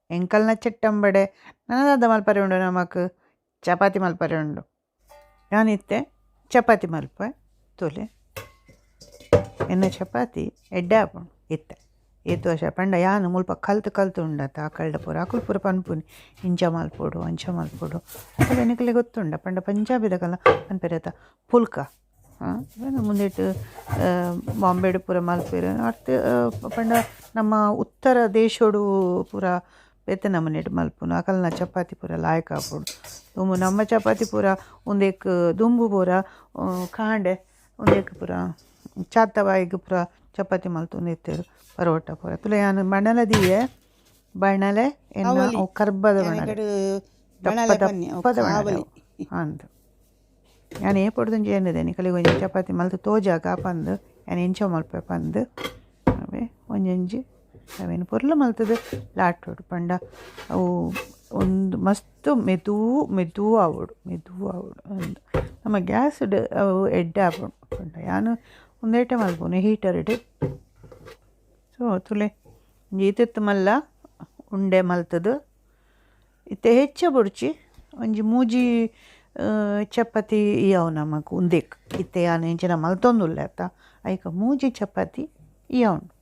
ಎಂಕಲ್ನ ಚಟ್ಟಂಬಡೆ ನನ್ನದಾದ ಮಲ್ಪರೆ ಉಂಡು ನಮಕ್ ಚಪಾತಿ ಮಲ್ಪರೆ ಉಂಡು ನಾನಿತ್ತೆ ಚಪಾತಿ ಮಲ್ಪೆ ತೋಲೆ ಎನ್ನ ಚಪಾತಿ ಎಡ್ಡೆ ಆಪುಂಡು ಇತ್ತೆ ಏತು ವರ್ಷ ಪಂಡ ಯಾನು ಮುಲ್ಪ ಕಲ್ತು ಉಂಡತ ಆಕಳ್ಡ ಪೂರ ಆಕುಲು ಪೂರ ಪನ್ಪುನಿ ಇಂಚ ಮಲ್ಪೊಡು ಅಂಚ ಮಲ್ಪೊಡು ಅಕಲ್ ಎನಕಲೆ ಗೊತ್ತುಂಡ ಪಂಡ ಪಂಜಾಬಿದಕಲ್ಲ ಪನ್ಪೆರತ ಪುಲ್ಕ ಮುಂದೆಟ್ಟು ಬಾಂಬೆಡು ಪೂರ ಮಲ್ಪೆರು ಅರ್ಥ ಪಂಡ ನಮ್ಮ ಉತ್ತರ ದೇಶೋಡು ಪೂರ ಬೇತೆ ನಮನೆಡು ಮಲ್ಪುನು ಅಕಲ್ನ ಚಪಾತಿ ಪೂರ ಲಾಯಕ ಆಪುಡು ದುಂಬು ನಮ್ಮ ಚಪಾತಿ ಪೂರ ಒಂದೇಕ್ ದುಂಬು ಪೂರ ಕಾಂಡೆ ಒಂದೇಕ್ ಪೂರ ಚಾತವಾಯಿಗೆ ಪೂರ ಚಪಾತಿ ಮಲ್ತುಂದು ಇತ್ತೇರು ಪರೋಟ ಪೂರ ತುಲೆ ಯಾನು ಬಣಲ ದಿಯೆ ಬಣಲೆ ಎನ್ನ ಕರ್ಬದ ದಪ್ಪದ ಅಂದು ನಾನು ಏ ಪೊಡ್ದು ಏನಿದೆ ಕಲಿಗೆ ಒಂಜಿ ಚಪಾತಿ ಮಲ್ತು ತೋಜಾಕ ಪಂದು ನಾನು ಎಂಚ ಮಲ್ಪೆ ಪಂದು ಅವೇ ಒಂಜೊಂಜಿ ಅವೇನು ಪೊರ್ಲು ಮಲ್ತದು ಲಾಟೋಡು ಪಂಡ ಅವು ಒಂದು ಮಸ್ತ್ ಮೆದು ಆವೋಡು ಅಂದು ನಮ್ಮ ಗ್ಯಾಸ್ ಅವು ಎಡ್ಡೆ ಆಪುಂಡು ಪಂಡ ಯಾನು ಒಂದೇಟೆ ಮಲ್ಪುನು ಹೀಟರ್ಡು ಸೊ ತುಲೆ ಈತಿತ್ತು ಮಲ್ಲ ಉಂಡೆ ಮಲ್ತದು ಇತ್ತೆ ಹೆಚ್ಚ ಬುಡ್ಚಿ ಒಂಜಿ ಮೂಜಿ ಚಪಾತಿ ಇಯವು ನಮಕ್ ಉಂದೇಕ್ ಇತ್ತೆ ಯಾನು ಇಂಚಿನ ಮಲ್ತೊಂದುಲ್ಲೆ ಅತ್ತ ಐಕ ಮೂಜಿ ಚಪಾತಿ ಇಯವುಂಡು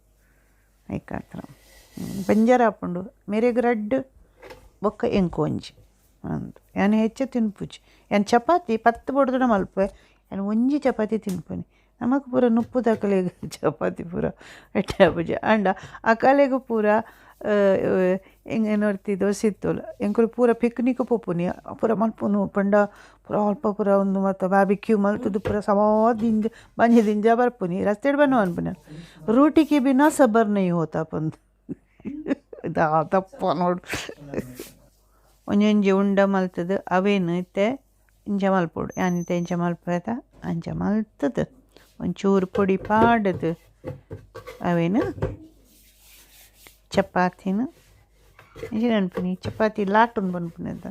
ಐಕ ಹತ್ರ ಪಂಜರ ಆಪುಂಡು ಮೇರೆಗ್ ರಡ್ಡ್ ಬೊಕ್ಕ ಎಂಕೊಂಜಿ ಅಂದು ಯಾನು ಹೆಚ್ಚ ತಿನ್ಪುಜಿ ಯಾನು ಚಪಾತಿ ಪತ್ತು ಬಡ್ದುನ ಮಲ್ಪೆ ಯಾನು ಒಂಜಿ ಚಪಾತಿ ತಿನ್ಪುನಿ ನಮಕ್ ಪೂರ ನುಪ್ಪು ತಕಲೆಗ್ ಚಪಾತಿ ಪೂರ ಎಟ್ಟೆ ಪೂಜೆ ಅಂಡ ಅಕಲೆಗ್ ಪೂರ ಎಂಗೇನೋರ್ತಿ ದೋಸೆ ಇತ್ತೋಲ ಎಂಕುಲು ಪೂರ ಪಿಕ್ನಿಕ್ ಪೋಪುನಿ ಪೂರ ಮಲ್ಪುನು ಪಂಡ ಪೂರ ಅಲ್ಪ ಪೂರ ಒಂದು ಮತ್ತು ಬಾರ್ಬಿಕ್ಯೂ ಮಲ್ತುದು ಪೂರ ಸವಾದಿಂದ ಬಂಜಿದಿಂಜ ಬರ್ಪುನಿ ರಸ್ತೆಡ್ ಬನ್ನು ಅನ್ಪುನಿ ರೂಟಿಗೆ ಬಿನಾ ಸಬರ್ ನೈ ಹೋತಾ ಪಂದು ದಪ್ಪ ನೋಡು ಒಂಜೊಂಜಿ ಉಂಡ ಮಲ್ತದು ಅವೇನು ಇತ್ತೆ ಇಂಚ ಮಲ್ಪೊಡು ಯಾನಿತ್ತೆ ಇಂಚ ಮಲ್ಪದ ಅಂಚ ಮಲ್ತದು ಒಂಚೂರು ಪೊಡಿ ಪಾಡದು ಅವೇನು ಚಪಾತಿನ ಏನು ಅನ್ಪುನಿ ಚಪಾತಿ ಲಾಟುನ್ ಬನ್ಪುನದ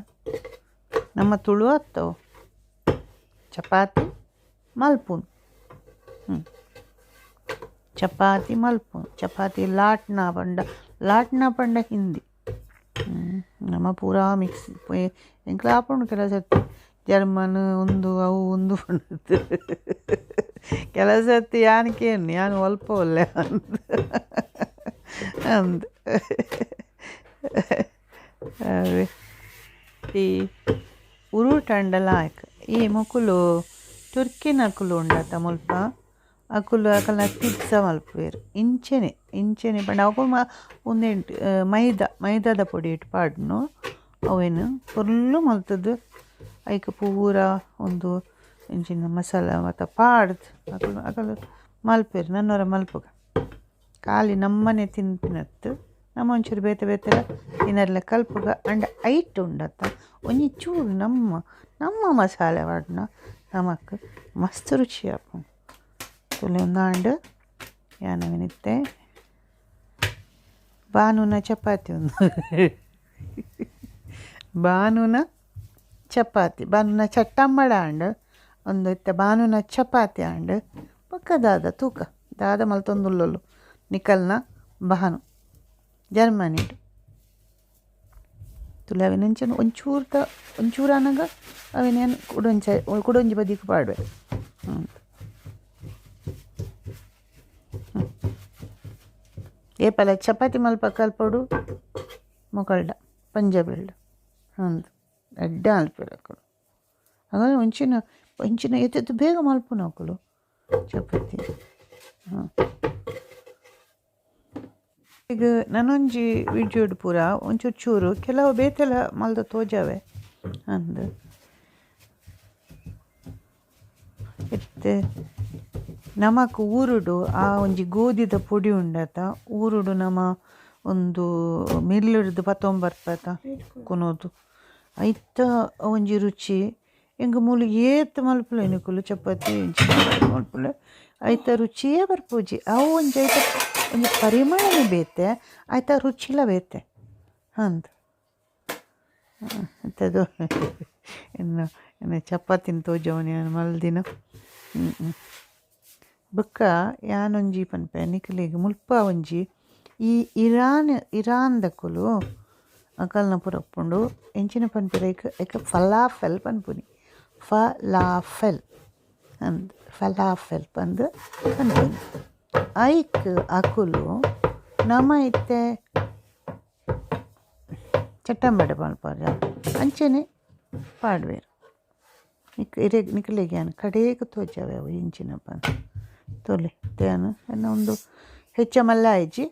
ನಮ್ಮ ತುಳು ಹತ್ತವು ಚಪಾತಿ ಮಲ್ಪುನ್ ಚಪಾತಿ ಮಲ್ಪುನ್ ಚಪಾತಿ ಲಾಟ್ನ ಪಂಡ ಹಿಂದಿ ನಮ್ಮ ಪೂರಾ ಮಿಕ್ಸ್ ಎಂಕ್ಲ ಆಪುಂಡು ಕೆಲವು ಸರ್ತಿ ಜರ್ಮನ್ ಒಂದು ಅವು ಒಂದು ಪಂಡದು ಕೆಲವು ಸರ್ತಿ ಯಾನಕೇನು ಯಾನು ಒಲ್ಪ ಒಲ್ಲೆ ಅಂದು ಅವೇ ಈ ಉರುಟಂಡಲ ಆಯ್ಕ ಈ ಮೊಕುಲು ತುರ್ಕಿನ ಅಕುಲು ಉಂಡತ ಮುಲ್ಪ ಅಕುಲು ಅಕಲ್ನ ಪಿಜ್ಜಾ ಮಲ್ಪುವೆರು ಇಂಚೆನೆ ಪಂಡ ಅಕುಲು ಒಂದೆಂಟು ಮೈದಾದ ಪೊಡಿ ಇಟ್ಟು ಪಾಡ್ನು ಅವೇನು ಫುಲ್ಲು ಮಲ್ತದ್ದು ಐಕ ಪೂರ ಒಂದು ಇಂಚಿನ ಮಸಾಲ ಮತ್ತು ಪಾಡ್ದು ಅಕಲು ಮಲ್ಪೆರು ನನ್ನವರ ಮಲ್ಪುಗ ಖಾಲಿ ನಮ್ಮನೆ ತಿನ್ಪಿನತ್ತು ನಮ್ಮ ಒಂಚೂರು ಬೇತೆ ತಿನ್ನರ್ಲೆ ಕಲ್ಪುಗ ಅಂಡ ಐಟ್ ಉಂಡತ್ತ ಒಂಜಿ ಚೂರು ನಮ್ಮ ಮಸಾಲೆ ವಾಡ್ನ ನಮಕ್ ಮಸ್ತ್ ರುಚಿ ಆಪು ತುಲೆ ಒಂದಾಂಡು ಯಾನವಿನಿತ್ತೆ ಬಾನುನ ಚಪಾತಿ ಒಂದು ಬಾನುನ ಚಪಾತಿ ಬಾನುನ ಚಟ್ಟಂಬಡ ಅಂಡು ಒಂದು ಇತ್ತೆ ಬಾನುನ ಚಪಾತಿ ಅಂಡು ಪಕ್ಕದಾದ ತೂಕ ದಾದ ಮಲ್ತೊಂದುಲ್ಲೊಲ್ಲು ನಿಕಲ್ನ ಬಹಾನು ಜರ್ಮನಿಡು ತುಲೆ ಅವಿನಂಚನ ಒಂಚೂರು ಅನ್ನಗ ಅವಿನೇನು ಕುಡೊಂಜಿ ಬದಿಗೆ ಪಾಡ್ವೆ ಏಪಲ ಚಪಾತಿ ಮಲ್ಪ ಕಲ್ಪಡು ಮೊಕಲ್ಡ ಪಂಜಾಬಿಲ್ಡ ಒಂದು ಅಡ್ಡ ಮಲ್ಪಿರಕ್ಕಳು ಹಾಗಾಗಿ ಒಂಚಿನ ಎತ್ತು ಬೇಗ ಮಲ್ಪುನ ಹಾಕಳು ಚಪಾತಿ ಈಗ ನಾನೊಂಜಿ ವಿಡಿಯೋಡು ಪೂರ ಒಂಚೂರು ಚೂರು ಕೆಲವು ಬೇತೆಲ್ಲ ಮಲ್ದ ತೋಜಾವೆ ಅಂದು ಎತ್ತೆ ನಮಕ್ ಊರುಡು ಆ ಒಂಜಿ ಗೋಧಿದ ಪೊಡಿ ಉಂಡತ ಊರುಡು ನಮ ಒಂದು ಮಿಲ್ಲಿಡ್ದು ಪತ್ತೊಂಬರ್ಪತ ಕೊನೋದು ಐತ ಒಂಜಿ ರುಚಿ ಎಂಗ ಮೂಲು ಏತ್ ಮಲ್ಪುಲೆ ನಿಕುಲು ಚಪಾತಿ ಮಲ್ಪುಲೆ ಐತ ರುಚಿಯೇ ಬರ್ಪೂಜಿ ಅವು ಒಂಜಿ ಪರಿಮಳನೇ ಬೇತೆ ಆಯ್ತ ರುಚಿಲ ಬೇತೆ ಅಂದ ಅಂಥದ್ದು ಇನ್ನು ಚಪಾತಿನ ತೋಜವನಿ ಮಲ್ದಿನ ಬೊಕ್ಕ ಯಾನೊಂಜಿ ಪನ್ಪೆ ನಿಕಲಿಗೆ ಮುಲ್ಪ ಒಂಜಿ ಈ ಇರಾನ್ದಕುಲು ಅಕಲ್ನ ಪೂರ ಉಪ್ಪುಂಡು ಎಂಚಿನ ಪನ್ಪಿರ ಐಕ ಫಲಾಫೆಲ್ ಪನ್ಪುನಿ ಫಲಾಫೆಲ್ ಅಂದ್ ಫಲಾಫೆಲ್ ಪಂದು ಪನ್ಪುನಿ ಐಕ್ ಅಕುಲು ನಮ ಇತ್ತೆ ಚಟ್ಟಂಬಡೆ ಮಲ್ಪಾರ ಅಂಚೆನೆ ಪಾಡ್ವೇರು ನಿಕಲೆಗೆ ಕಡೆಗೆ ತೋಜಾವೆ ಅವು ಇಂಚಿನ ಪಂದ್ ತೊಲೆ ತೇನು ಎನ್ನ ಒಂದು ಹೆಚ್ಚ ಮಲ್ಲ ಆಯ್ಜಿ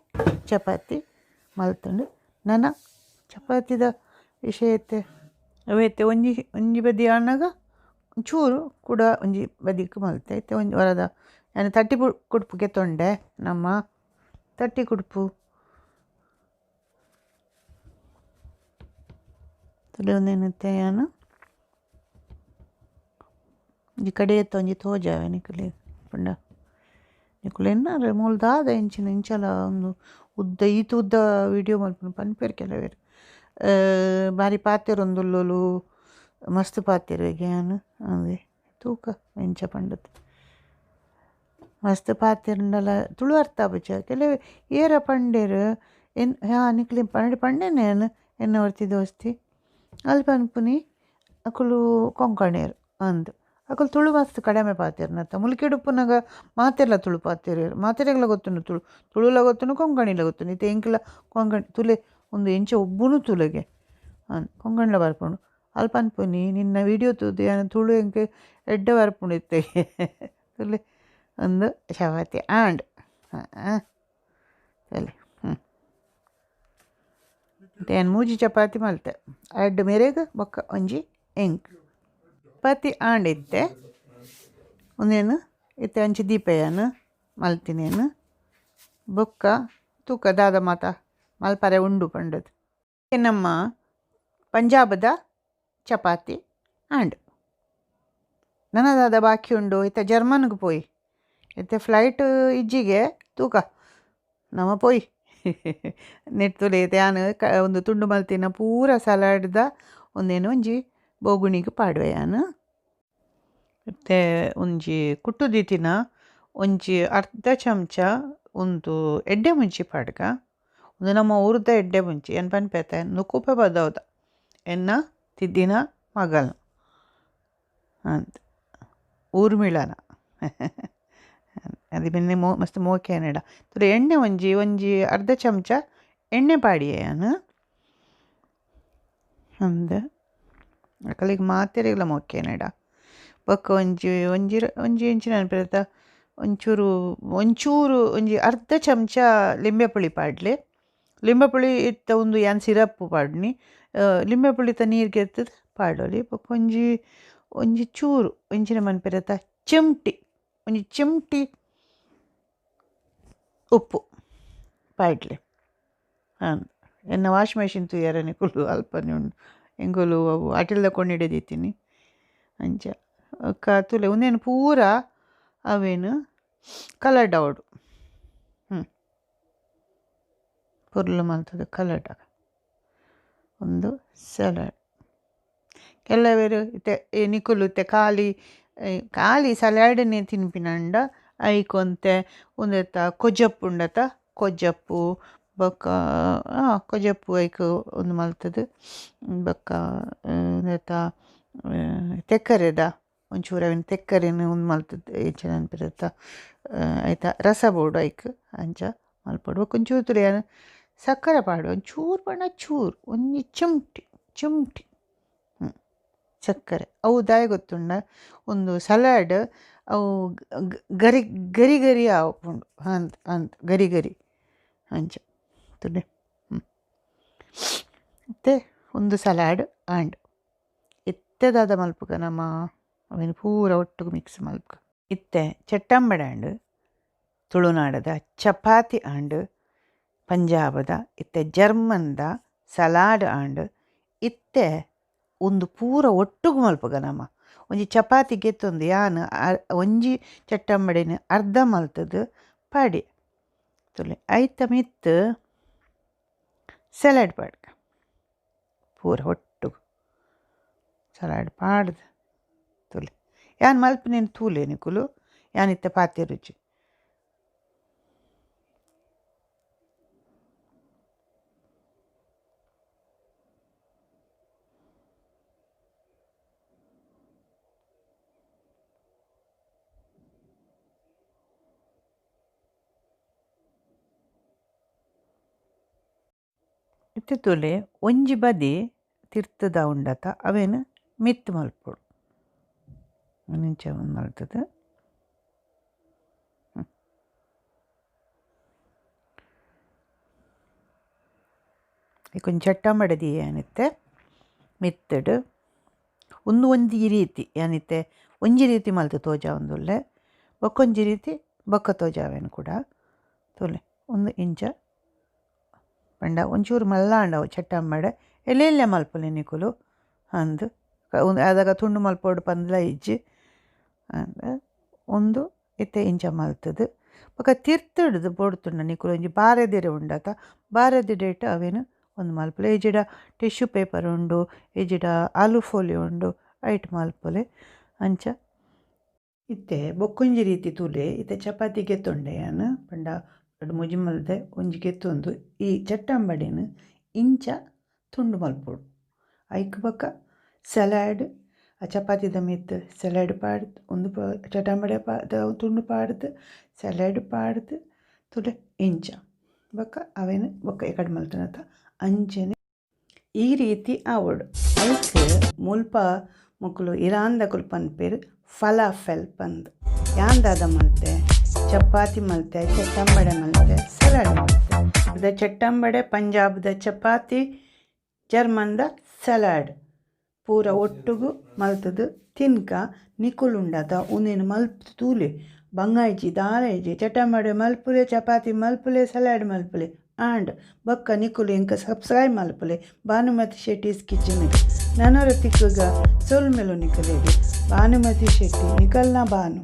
ಚಪಾತಿ ಮಲ್ತಂಡು ನನ್ನ ಚಪಾತಿದ ವಿಷಯ ಐತೆ ಅವೈತೆ ಒಂಜಿ ಬದಿ ಅಣ್ಣಗ ಚೂರು ಕೂಡ ಒಂಜಿ ಬದಿಗೆ ಮಲ್ತೆ ಐತೆ ಒಂದು ವರದ ನಾನು ತಟ್ಟಿ ಕುಡುಪುಗೆ ತೊಂಡೆ ನಮ್ಮ ತಟ್ಟಿ ಕುಡುಪು ತೊಲೆ ಒಂದೇನತ್ತೆ ನಾನು ಈ ಕಡೆ ಎತ್ತ ಒಂಜಿ ತೋಜಾವೆ ನಿಕಲೆ ಪಂಡ ನಿಕುಲೆನ್ನಾರ ಮೂಲ್ದಾದ ಇಂಚಲ ಒಂದು ಉದ್ದ ಉದ್ದ ವಿಡಿಯೋ ಮಲ್ಪುನು ಪನ್ಪೇರು ಕೆಲವೇರು ಬಾರಿ ಪಾತೆರೊಂದುಲ್ಲೋಲು ಮಸ್ತ್ ಪಾತೆರೆಗೆ ನಾನು ಅದೇ ತೂಕ ಎಂಚ ಪಂಡದು ಮಸ್ತ್ ಪಾತೆರಂಡಲ ತುಳು ಅರ್ಥ ಬಚ್ಚ ಕೆಲವೇ ಏರ ಪಂಡೇರು ನಿಕ್ಲಿ ಪಂಡೇನೆ ಎನ್ನ ವರ್ತಿ ದೋಸ್ತಿ ಅಲ್ಲಿ ಪನ್ಪುನಿ ಅಕುಲು ಕೊಂಕಣೇರು ಅಂದು ಅಕುಲು ತುಳು ಮಸ್ತ್ ಕಡಿಮೆ ಪಾತೆರ್ನತ್ತ ಮುಲ್ಕಿಡುಪ್ಪುನಾಗ ಮಾತೆಲ್ಲ ತುಳು ಪಾತೆರೇರು ಮಾತೆರೆಗ್ಲ ಗೊತ್ತುಂಡು ತುಳುಲ ಗೊತ್ತುಂಡು ಕೊಂಕಣಿಲ ಗೊತ್ತುಂಡು ಇತ್ತೆ ಎಂಕ್ಲ ಕೊಂಕಣಿ ತುಲೆ ಒಂದು ಎಂಚ ಒಬ್ಬನು ತುಲೆಗೆ ಕೊಂಕಣಿಲ ಬರ್ಪುಂಡು ಅಲ್ಲಿ ಪನ್ಪುನಿ ನಿನ್ನ ವಿಡಿಯೋ ತೂದು ತುಳು ಎಂಕೆ ಎಡ್ಡ ಬರ್ಪುಂಡು ಇತ್ತೆ ತುಲೆ ಒಂದು ಚಪಾತಿ ಆಂಡ್ ತಲೆ ಏನು ಮೂಜಿ ಚಪಾತಿ ಮಲ್ತೆ ಅಡ್ಡು ಮೇರೆಗೆ ಬೊಕ್ಕ ಒಂಜಿ ಎಂಕ್ ಚಪಾತಿ ಆಂಡ್ ಇತ್ತೆ ಒಂದೇನು ಇತ್ತೆ ಒಂಚಿ ದೀಪೆಯನು ಮಲ್ತಿನೇನು ಬೊಕ್ಕ ತೂಕ ದಾದ ಮಾತ ಮಲ್ಪರೆ ಉಂಡು ಪಂಡದು ನಮ್ಮ ಪಂಜಾಬದ ಚಪಾತಿ ಆಂಡ್ ನನ್ನದಾದ ಬಾಕಿ ಉಂಡು ಇತ್ತೆ ಜರ್ಮನ್ಗೆ ಪೋಯಿ ಇತ್ತೆ ಫ್ಲೈಟ್ ಇಜ್ಜಿಗೆ ತೂಕ ನಮ್ಮ ಪೋಯಿ ನೆಟ್ಟುಲೆ ಯಾನು ಒಂದು ತುಂಡು ಮಲ್ತಿನ ಪೂರ ಸಲಾಡ್ದ ಒಂದೇನು ಒಂಜಿ ಬೋಗುಣಿಗೆ ಪಾಡುವೆ ಯಾನು ಮತ್ತು ಒಂಜಿ ಕುಟ್ಟುದಿತಿನ ಒಂಜಿ ಅರ್ಧ ಚಮಚ ಒಂದು ಎಡ್ಡೆ ಮುಂಚಿ ಪಾಡ್ಗ ಒಂದು ನಮ್ಮ ಊರ್ದ ಎಡ್ಡೆ ಮುಂಚಿ ಏನು ಪನ್ಪೇತೆ ನುಕ್ಕುಪೆ ಬದೌದ ಎನ್ನ ತಿದ್ದಿನ ಮಗಲ್ನ ಅಂತ ಊರ್ಮಿಳನ ಅದು ಬೆನ್ನೆ ಮಸ್ತ್ ಮೋಕೆ ನೆಡ ತುಲೆ ಎಣ್ಣೆ ಒಂಜಿ ಅರ್ಧ ಚಮಚ ಎಣ್ಣೆ ಪಾಡಿಯೇ ನಾನು ಅಂದ ಅಕಲಿಗೆ ಮಾತೆರೆಗ್ಲ ಮೋಕೆ ನೆಡ ಬೊಕ್ಕ ಒಂಜಿ ಇಂಚು ನೆನಪಿರತ್ತ ಒಂಚೂರು ಒಂಜಿ ಅರ್ಧ ಚಮಚ ಲಿಂಬೆ ಪುಳಿ ಪಾಡ್ಲೆ ಲಿಂಬೆ ಪುಳಿ ಇತ್ತ ಒಂದು ಏನು ಸಿರಪ್ಪು ಪಾಡ್ನಿ ಲಿಂಬೆ ಪುಳಿ ತ ನೀರಿಗೆ ಎತ್ತದ ಪಾಡೋಲಿ ಬೊಕ್ಕ ಒಂಜಿ ಚೂರು ಇಂಚಿನ ಮನ್ಪಿರತ್ತ ಒಂಜಿ ಚಿಮ್ಟಿ ಉಪ್ಪು ಪಾಡ್ಲೆ ಎನ್ನ ವಾಶ್ ಮೆಷಿನ್ ತುಯ್ಯಾರನೆ ಕುಲು ಅಲ್ಪನೆ ಉಂಡು ಎಂಗೊಲು ಅವು ಅಟಿಲ್ದ ಕೊಂಡಿಡದಿತ್ತೀನಿ ಅಂಚ ತುಲೆ ಒಂದೇನು ಪೂರ ಅವೇನು ಕಲರ್ಡ್ ಅವಡು ಪುರ್ಲು ಮಲ್ತದ ಕಲರ್ಡ್ ಒಂದು ಸಲಾಡ್ ಕೆಲವೇರು ಇತ್ತೆ ನಿಕುಲು ಇತ್ತೆ ಖಾಲಿ ಸಲಾಡನ್ನೇ ತಿನ್ಪಿನಂಡ ಐಕೊಂತೆ ಒಂದೆತ್ತ ಕೊಜ್ಜಪ್ಪು ಉಂಡತ ಕೊಜ್ಜಪ್ಪು ಬೊಕ್ಕ ಕೊಜ್ಜಪ್ಪು ಐಕ್ ಒಂದು ಮಲ್ತದು ಬೊಕ್ಕ ಒಂದೆತ್ತ ತೆಕ್ಕರೆದ ಒಂಚೂರು ಅವಿನ ತೆಕ್ಕರೆನ ಒಂದು ಮಲ್ತದ್ದು ಹೆಚ್ಚು ನೆನಪಿರತ್ತ ಆಯ್ತಾ ರಸ ಬೋಡು ಐಕ್ ಅಂಚ ಮಲ್ಪಡು ಬೊಕ್ಕ ಒಂಚೂರು ತುರಿಯಾನ ಸಕ್ಕರೆ ಪಾಡು ಒಂಚೂರು ಬಣ್ಣ ಚೂರು ಒಂಜಿ ಚಿಮ್ಟಿ ಸಕ್ಕರೆ ಅವು ದಾಯ ಗೊತ್ತುಂಡ ಒಂದು ಸಲಾಡ್ ಅವು ಗರಿ ಆಪುಂಡು ಅಂತ ಗರಿ ಅಂಚ ತುಡೆ ಮತ್ತೆ ಒಂದು ಸಲಾಡ್ ಆಂಡ್ ಇತ್ತೆದಾದ ಮಲ್ಪುಗ ನಮ್ಮ ಅವೇನು ಪೂರ ಒಟ್ಟಿಗೆ ಮಿಕ್ಸ್ ಮಲ್ಪುಗ ಇತ್ತೆ ಚಟ್ಟಂಬಡೆ ಆಂಡ್ ತುಳುನಾಡದ ಚಪಾತಿ ಆಂಡ್ ಪಂಜಾಬದ ಇತ್ತೆ ಜರ್ಮನ್ದ ಸಲಾಡ್ ಆಂಡ್ ಇತ್ತೆ ಒಂದು ಪೂರ ಒಟ್ಟಿಗೆ ಮಲ್ಪುಗ ನಮ್ಮ ಒಂಜಿ ಚಪಾತಿ ಗೆತ್ತೊಂದು ಯಾನು ಒಂಜಿ ಚಟ್ಟಂಬಡೆನ ಅರ್ಧ ಮಲ್ತದು ಪಾಡಿ ತುಲೆ ಐತ ಮಿತ್ತು ಸಲಾಡ್ ಪಾಡ್ಗ ಪೂರ ಒಟ್ಟಿಗೆ ಸಲಾಡ್ ಪಾಡ್ದು ತುಲೆ ಯಾನು ಮಲ್ಪನೇನು ತೂಲೆ ನಿಕುಲು ಯಾನಿತ್ತ ಪಾತೆ ರುಚಿ ಇತ್ತೆ ತೂಲೆ ಒಂಜಿ ಬದಿ ತಿರ್ತದ ಉಂಡತ ಅವೇನು ಮಿತ್ತು ಮಲ್ಪೊಡು ಇಂಚ ಒಂದು ಮಲ್ತದ ಈ ಕೊಂಚ ಚಟ್ಟಂಬಡೆ ದಿ ಏನಿತ್ತೆ ಮಿತ್ತಡು ಒಂಜಿ ರೀತಿ ಏನಿತ್ತೆ ಒಂಜಿ ರೀತಿ ಮಲ್ತು ತೋಜ ಒಂದುಲ್ಲೆ ಬೊಕ್ಕೊಂಜಿ ರೀತಿ ಬೊಕ್ಕ ತೋಜಾವೇನು ಕೂಡ ತೋಲೆ ಒಂದು ಇಂಚ ಪಂಡ ಒಂಚೂರು ಮಲ್ಲಾಂಡವು ಚಟ್ಟಂಬಡೆ ಎಲ್ಲೆಲ್ಲ ಮಲ್ಪೊಲಿ ನಿಕುಲು ಅಂದು ಅದಾಗ ತುಂಡು ಮಲ್ಪೋಡು ಪಂದ್ಲ ಇಜ್ಜಿ ಅಂದ ಒಂದು ಇತ್ತೆ ಇಂಚ ಮಲ್ತದು ಬೊಕ್ಕ ತಿರ್ತುಡ್ದು ಬೋಡ್ತುಂಡ ನಿಕುಲು ಒಂಜಿ ಬಾರೆದಿರೆ ಉಂಡತ ಬಾರೆದಿಡೇಟ್ ಅವೇನು ಒಂದು ಮಲ್ಪೊಲೆ ಇಜಿಡ ಟಿಶ್ಯೂ ಪೇಪರ್ ಉಂಡು ಇಜಿಡ ಆಲು ಫೋಲಿಯೋ ಉಂಡು ಐಟ್ ಮಲ್ಪೊಲೆ ಅಂಚ ಇತ್ತೆ ಬೊಕ್ಕೊಂಜಿ ರೀತಿ ತೂಲೆ ಇತ್ತೆ ಚಪಾತಿ ಗೆತ್ತೊಂಡೆ ಯಾನು ಪಂಡ ಎರಡು ಮುಜಿ ಮಲ್ದೆ ಒಂಜಿ ಗೆತ್ತೊಂದು ಈ ಚಟ್ಟಂಬಡಿನ ಇಂಚ ತುಂಡು ಮಲ್ಪೊಡು ಐಕ್ ಬೊಕ್ಕ ಸಲಾಡ್ ಆ ಚಪಾತಿದ ಮಿತ್ತು ಸಲಾಡ್ ಪಾಡ್ದು ಒಂದು ಚಟ್ಟಂಬಡೆ ತುಂಡು ಪಾಡ್ದು ಸಲಾಡ್ ಪಾಡ್ದು ತುಲೆ ಇಂಚ ಬೊಕ್ಕ ಅವೇನು ಬೊಕ್ಕ ಎಕಡೆ ಮಲ್ತನತ ಅಂಚನೆ ಈ ರೀತಿ ಆವಡು ಐಕ್ ಮುಲ್ಪ ಮುಕ್ಕಲು ಇರಾಂದಕುಲು ಪನ್ಪೇರು ಫಲಾಫೆಲ್ ಪಂದು ಯಾಂದಾದ ಮಲ್ತೆ ಚಪಾತಿ ಮಲ್ತೆ ಚಟ್ಟಂಬಡೆ ಮಲ್ತೆ ಸಲಾಡ್ ಮಲ್ತೆ ಅದ ಚಟ್ಟಂಬಡೆ ಪಂಜಾಬ್ದ ಚಪಾತಿ ಜರ್ಮನ್ದ ಸಲಾಡ್ ಪೂರ ಒಟ್ಟುಗು ಮಲ್ತದು ತಿನ್ಕ ನಿಕುಲುಂಡದ ಉನೇನು ಮಲ್ತು ತೂಲೆ ಬಂಗಾಯ್ಜಿ ದಾಳೈಜಿ ಚಟ್ಟಂಬಡೆ ಮಲ್ಪುಲೆ ಚಪಾತಿ ಮಲ್ಪುಲೆ ಸಲಾಡ್ ಮಲ್ಪುಲೆ ಆಂಡ್ ಬೊಕ್ಕ ನಿಕುಲು ಎಂಕ ಸಬ್ಸ್ಕ್ರೈಬ್ ಮಲ್ಪುಲೆ ಭಾನುಮತಿ ಶೆಟ್ಟೀಸ್ ಕಿಚನ್ಗೆ ನನರ ತಿಕ್ಕುಗ ಸೊಲ್ಮೆಲು ನಿಕಲೆಗೆ ಭಾನುಮತಿ ಶೆಟ್ಟಿ ನಿಕಲ್ನ ಬಾನು.